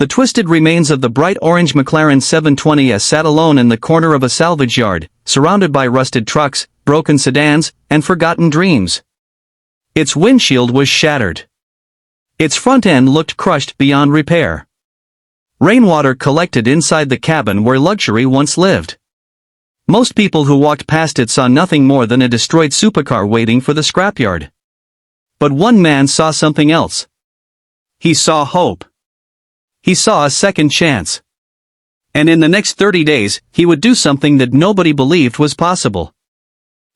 The twisted remains of the bright orange McLaren 720S sat alone in the corner of a salvage yard, surrounded by rusted trucks, broken sedans, and forgotten dreams. Its windshield was shattered. Its front end looked crushed beyond repair. Rainwater collected inside the cabin where luxury once lived. Most people who walked past it saw nothing more than a destroyed supercar waiting for the scrapyard. But one man saw something else. He saw hope. He saw a second chance. And in the next 30 days, he would do something that nobody believed was possible.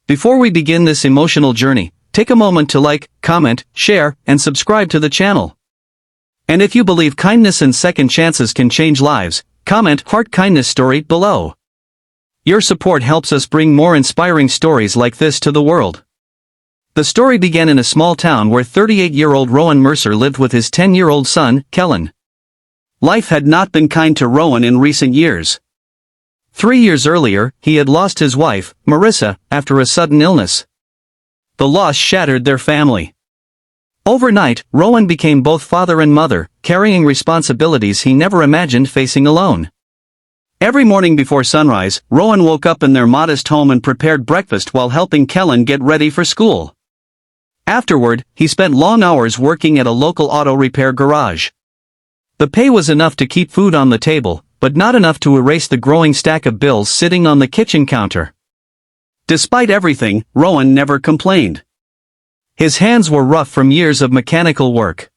Before we begin this emotional journey, take a moment to like, comment, share, and subscribe to the channel. And if you believe kindness and second chances can change lives, comment "Heart Kindness Story" below. Your support helps us bring more inspiring stories like this to the world. The story began in a small town where 38-year-old Rowan Mercer lived with his 10-year-old son, Kellen. Life had not been kind to Rowan in recent years. 3 years earlier, he had lost his wife, Marissa, after a sudden illness. The loss shattered their family. Overnight, Rowan became both father and mother, carrying responsibilities he never imagined facing alone. Every morning before sunrise, Rowan woke up in their modest home and prepared breakfast while helping Kellen get ready for school. Afterward, he spent long hours working at a local auto repair garage. The pay was enough to keep food on the table, but not enough to erase the growing stack of bills sitting on the kitchen counter. Despite everything, Rowan never complained. His hands were rough from years of mechanical work.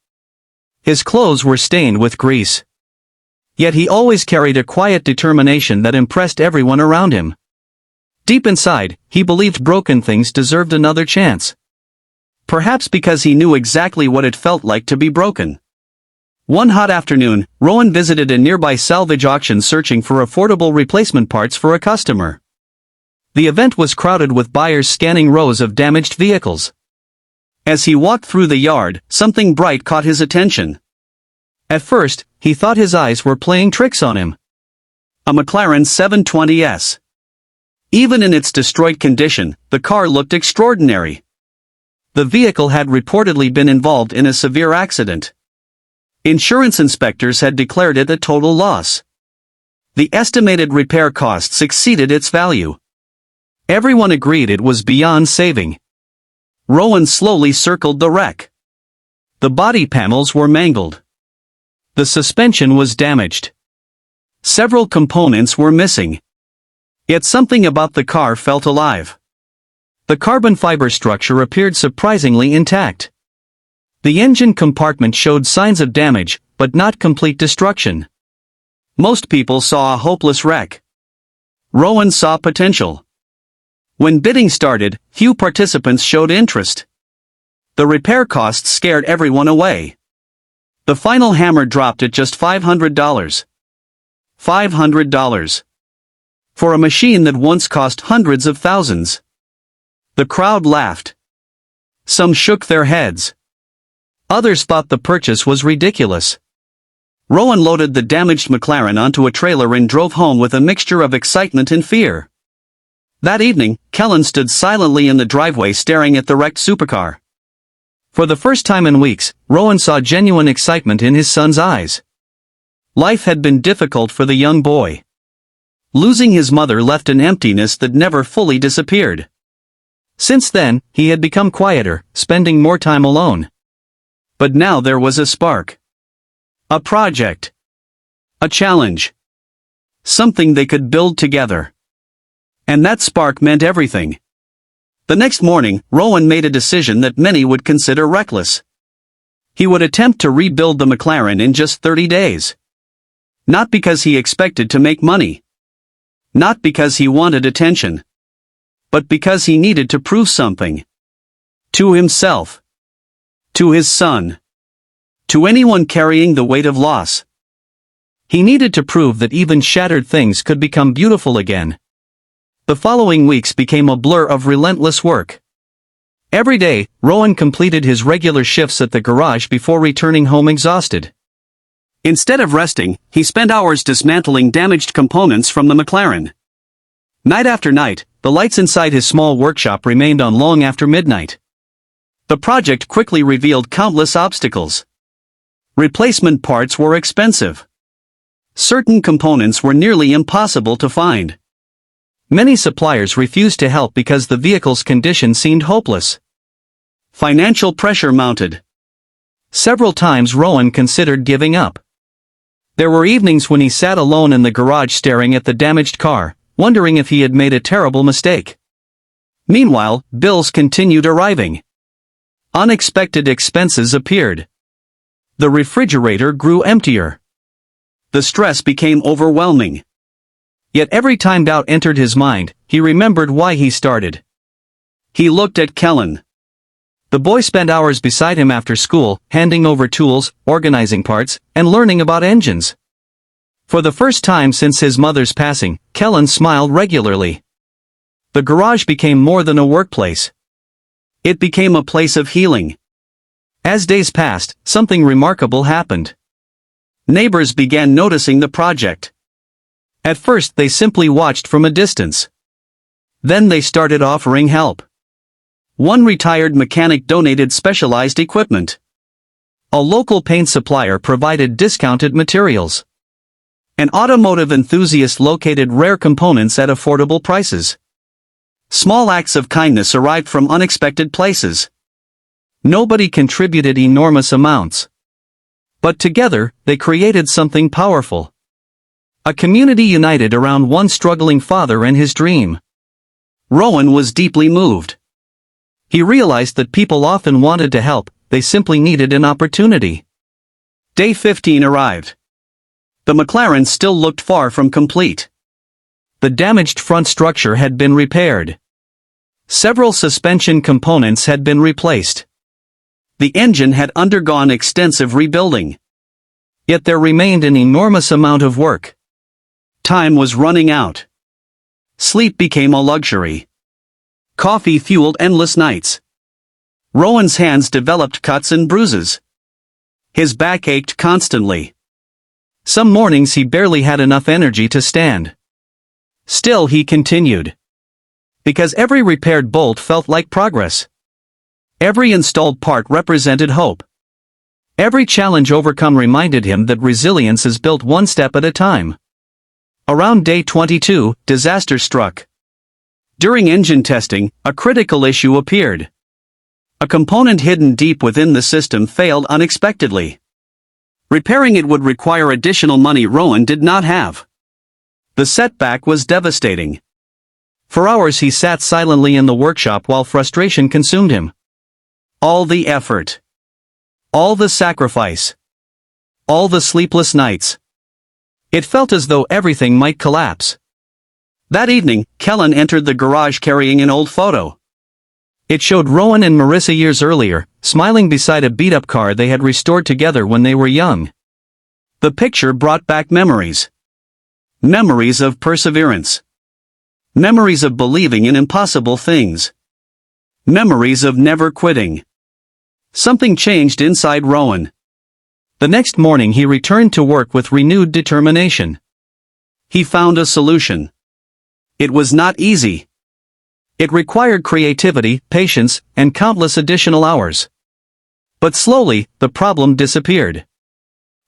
His clothes were stained with grease. Yet he always carried a quiet determination that impressed everyone around him. Deep inside, he believed broken things deserved another chance. Perhaps because he knew exactly what it felt like to be broken. One hot afternoon, Rowan visited a nearby salvage auction searching for affordable replacement parts for a customer. The event was crowded with buyers scanning rows of damaged vehicles. As he walked through the yard, something bright caught his attention. At first, he thought his eyes were playing tricks on him. A McLaren 720S. Even in its destroyed condition, the car looked extraordinary. The vehicle had reportedly been involved in a severe accident. Insurance inspectors had declared it a total loss. The estimated repair costs exceeded its value. Everyone agreed it was beyond saving. Rowan slowly circled the wreck. The body panels were mangled. The suspension was damaged. Several components were missing. Yet something about the car felt alive. The carbon fiber structure appeared surprisingly intact. The engine compartment showed signs of damage, but not complete destruction. Most people saw a hopeless wreck. Rowan saw potential. When bidding started, few participants showed interest. The repair costs scared everyone away. The final hammer dropped at just $500. $500. For a machine that once cost hundreds of thousands. The crowd laughed. Some shook their heads. Others thought the purchase was ridiculous. Rowan loaded the damaged McLaren onto a trailer and drove home with a mixture of excitement and fear. That evening, Kellen stood silently in the driveway staring at the wrecked supercar. For the first time in weeks, Rowan saw genuine excitement in his son's eyes. Life had been difficult for the young boy. Losing his mother left an emptiness that never fully disappeared. Since then, he had become quieter, spending more time alone. But now there was a spark. A project. A challenge. Something they could build together. And that spark meant everything. The next morning, Rowan made a decision that many would consider reckless. He would attempt to rebuild the McLaren in just 30 days. Not because he expected to make money. Not because he wanted attention. But because he needed to prove something. To himself. To his son. To anyone carrying the weight of loss. He needed to prove that even shattered things could become beautiful again. The following weeks became a blur of relentless work. Every day, Rowan completed his regular shifts at the garage before returning home exhausted. Instead of resting, he spent hours dismantling damaged components from the McLaren. Night after night, the lights inside his small workshop remained on long after midnight. The project quickly revealed countless obstacles. Replacement parts were expensive. Certain components were nearly impossible to find. Many suppliers refused to help because the vehicle's condition seemed hopeless. Financial pressure mounted. Several times Rowan considered giving up. There were evenings when he sat alone in the garage staring at the damaged car, wondering if he had made a terrible mistake. Meanwhile, bills continued arriving. Unexpected expenses appeared. The refrigerator grew emptier. The stress became overwhelming. Yet every time doubt entered his mind, he remembered why he started. He looked at Kellen. The boy spent hours beside him after school, handing over tools, organizing parts, and learning about engines. For the first time since his mother's passing, Kellen smiled regularly. The garage became more than a workplace. It became a place of healing. As days passed, something remarkable happened. Neighbors began noticing the project. At first they simply watched from a distance. Then they started offering help. One retired mechanic donated specialized equipment. A local paint supplier provided discounted materials. An automotive enthusiast located rare components at affordable prices. Small acts of kindness arrived from unexpected places. Nobody contributed enormous amounts. But together, they created something powerful. A community united around one struggling father and his dream. Rowan was deeply moved. He realized that people often wanted to help, they simply needed an opportunity. Day 15 arrived. The McLaren still looked far from complete. The damaged front structure had been repaired. Several suspension components had been replaced. The engine had undergone extensive rebuilding. Yet there remained an enormous amount of work. Time was running out. Sleep became a luxury. Coffee fueled endless nights. Rowan's hands developed cuts and bruises. His back ached constantly. Some mornings he barely had enough energy to stand. Still he continued. Because every repaired bolt felt like progress. Every installed part represented hope. Every challenge overcome reminded him that resilience is built one step at a time. Around day 22, disaster struck. During engine testing, a critical issue appeared. A component hidden deep within the system failed unexpectedly. Repairing it would require additional money Rowan did not have. The setback was devastating. For hours he sat silently in the workshop while frustration consumed him. All the effort. All the sacrifice. All the sleepless nights. It felt as though everything might collapse. That evening, Kellen entered the garage carrying an old photo. It showed Rowan and Marissa years earlier, smiling beside a beat-up car they had restored together when they were young. The picture brought back memories. Memories of perseverance. Memories of believing in impossible things. Memories of never quitting. Something changed inside Rowan. The next morning he returned to work with renewed determination. He found a solution. It was not easy. It required creativity, patience, and countless additional hours. But slowly, the problem disappeared.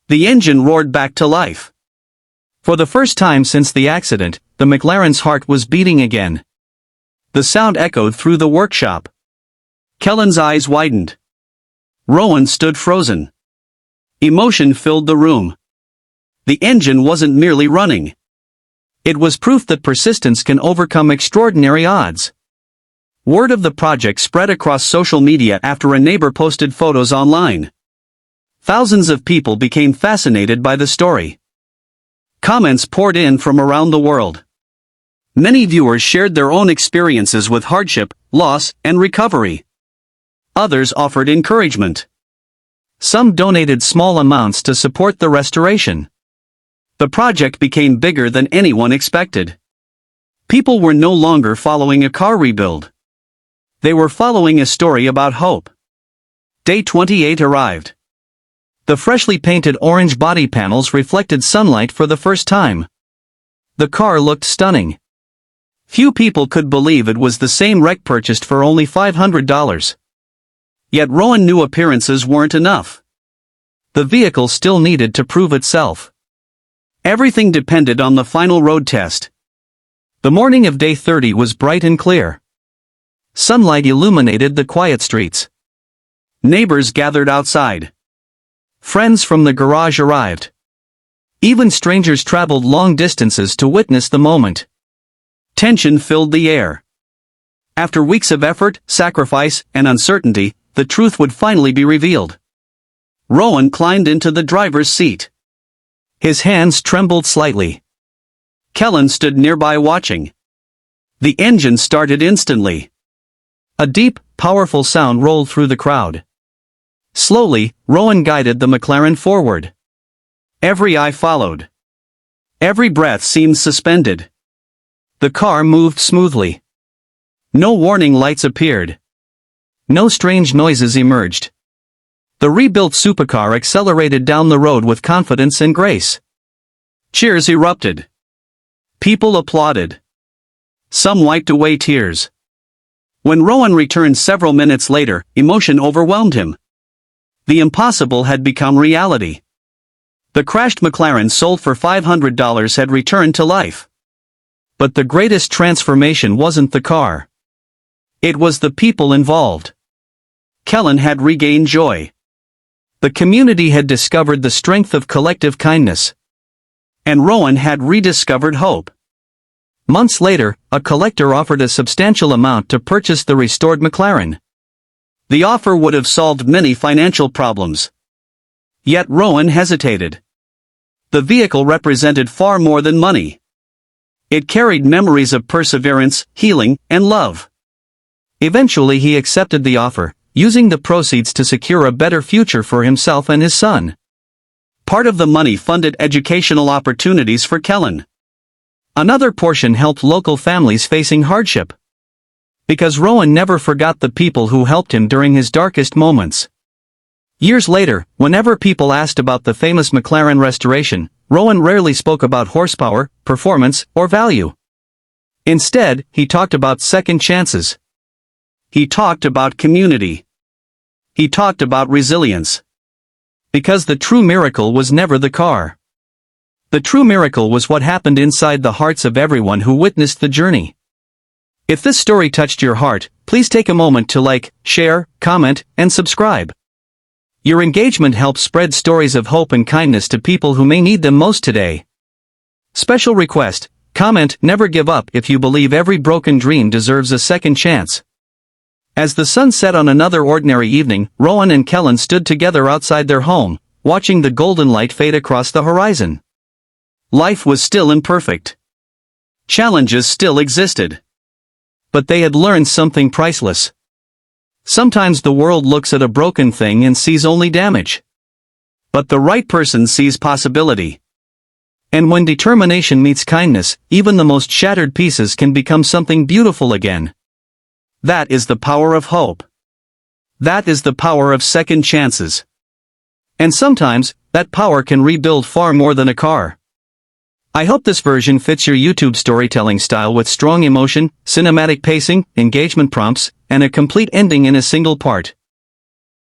The engine roared back to life. For the first time since the accident, the McLaren's heart was beating again. The sound echoed through the workshop. Kellen's eyes widened. Rowan stood frozen. Emotion filled the room. The engine wasn't merely running. It was proof that persistence can overcome extraordinary odds. Word of the project spread across social media after a neighbor posted photos online. Thousands of people became fascinated by the story. Comments poured in from around the world. Many viewers shared their own experiences with hardship, loss, and recovery. Others offered encouragement. Some donated small amounts to support the restoration. The project became bigger than anyone expected. People were no longer following a car rebuild. They were following a story about hope. Day 28 arrived. The freshly painted orange body panels reflected sunlight for the first time. The car looked stunning. Few people could believe it was the same wreck purchased for only $500. Yet Rowan knew appearances weren't enough. The vehicle still needed to prove itself. Everything depended on the final road test. The morning of day 30 was bright and clear. Sunlight illuminated the quiet streets. Neighbors gathered outside. Friends from the garage arrived. Even strangers traveled long distances to witness the moment. Tension filled the air. After weeks of effort, sacrifice, and uncertainty, the truth would finally be revealed. Rowan climbed into the driver's seat. His hands trembled slightly. Kellen stood nearby watching. The engine started instantly. A deep, powerful sound rolled through the crowd. Slowly, Rowan guided the McLaren forward. Every eye followed. Every breath seemed suspended. The car moved smoothly. No warning lights appeared. No strange noises emerged. The rebuilt supercar accelerated down the road with confidence and grace. Cheers erupted. People applauded. Some wiped away tears. When Rowan returned several minutes later, emotion overwhelmed him. The impossible had become reality. The crashed McLaren sold for $500 had returned to life. But the greatest transformation wasn't the car. It was the people involved. Kellen had regained joy. The community had discovered the strength of collective kindness. And Rowan had rediscovered hope. Months later, a collector offered a substantial amount to purchase the restored McLaren. The offer would have solved many financial problems. Yet Rowan hesitated. The vehicle represented far more than money. It carried memories of perseverance, healing, and love. Eventually he accepted the offer, using the proceeds to secure a better future for himself and his son. Part of the money funded educational opportunities for Kellen. Another portion helped local families facing hardship. Because Rowan never forgot the people who helped him during his darkest moments. Years later, whenever people asked about the famous McLaren restoration, Rowan rarely spoke about horsepower, performance, or value. Instead, he talked about second chances. He talked about community. He talked about resilience. Because the true miracle was never the car. The true miracle was what happened inside the hearts of everyone who witnessed the journey. If this story touched your heart, please take a moment to like, share, comment, and subscribe. Your engagement helps spread stories of hope and kindness to people who may need them most today. Special request, comment, never give up if you believe every broken dream deserves a second chance. As the sun set on another ordinary evening, Rowan and Kellen stood together outside their home, watching the golden light fade across the horizon. Life was still imperfect. Challenges still existed. But they had learned something priceless. Sometimes the world looks at a broken thing and sees only damage. But the right person sees possibility. And when determination meets kindness, even the most shattered pieces can become something beautiful again. That is the power of hope. That is the power of second chances. And sometimes, that power can rebuild far more than a car. I hope this version fits your YouTube storytelling style with strong emotion, cinematic pacing, engagement prompts, and a complete ending in a single part.